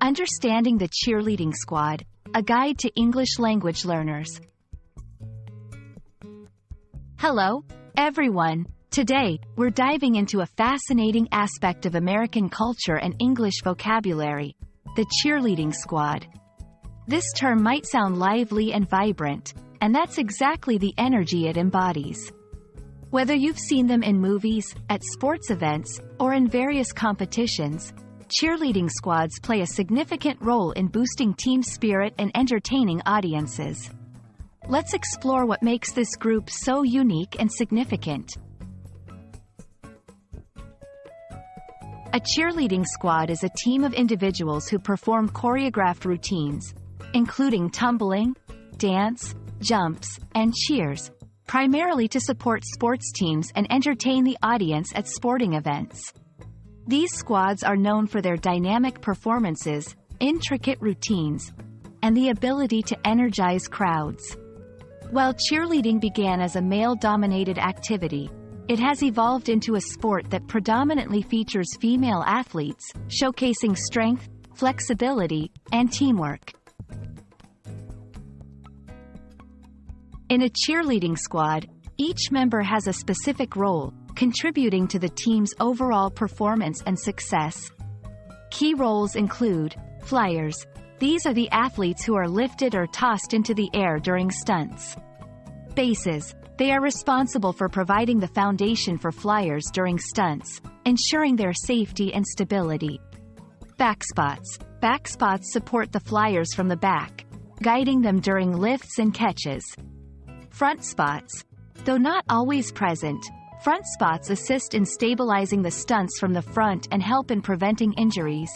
Understanding the Cheerleading Squad, a guide to English language learners. Hello, everyone. Today, we're diving into a fascinating aspect of American culture and English vocabulary, the cheerleading squad. This term might sound lively and vibrant, and that's exactly the energy it embodies. Whether you've seen them in movies, at sports events, or in various competitions, cheerleading squads play a significant role in boosting team spirit and entertaining audiences. Let's explore what makes this group so unique and significant. A cheerleading squad is a team of individuals who perform choreographed routines, including tumbling, dance, jumps, and cheers, primarily to support sports teams and entertain the audience at sporting events. These squads are known for their dynamic performances, intricate routines, and the ability to energize crowds. While cheerleading began as a male-dominated activity, it has evolved into a sport that predominantly features female athletes, showcasing strength, flexibility, and teamwork. In a cheerleading squad, each member has a specific role, contributing to the team's overall performance and success. Key roles include flyers. These are the athletes who are lifted or tossed into the air during stunts. Bases. They are responsible for providing the foundation for flyers during stunts, ensuring their safety and stability. Backspots. Backspots support the flyers from the back, guiding them during lifts and catches. Front spots. Though not always present, front spots assist in stabilizing the stunts from the front and help in preventing injuries.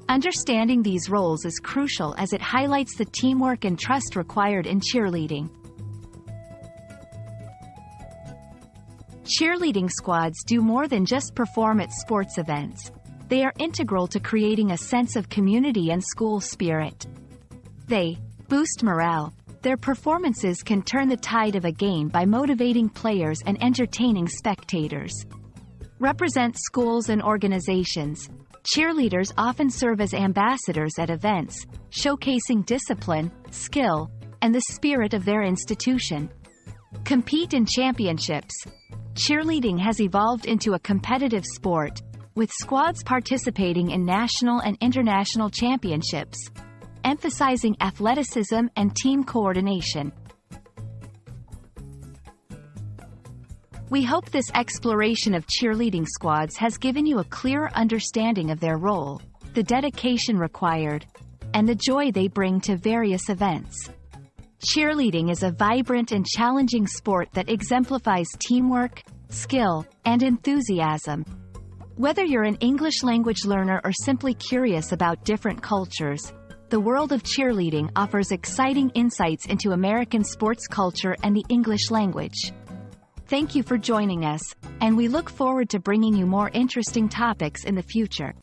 Understanding these roles is crucial as it highlights the teamwork and trust required in cheerleading. Cheerleading squads do more than just perform at sports events. They are integral to creating a sense of community and school spirit. They boost morale. Their performances can turn the tide of a game by motivating players and entertaining spectators. Represent schools and organizations. Cheerleaders often serve as ambassadors at events, showcasing discipline, skill, and the spirit of their institution. Compete in championships. Cheerleading has evolved into a competitive sport, with squads participating in national and international championships, emphasizing athleticism and team coordination. We hope this exploration of cheerleading squads has given you a clearer understanding of their role, the dedication required, and the joy they bring to various events. Cheerleading is a vibrant and challenging sport that exemplifies teamwork, skill, and enthusiasm. Whether you're an English language learner or simply curious about different cultures, the world of cheerleading offers exciting insights into American sports culture and the English language. Thank you for joining us, and we look forward to bringing you more interesting topics in the future.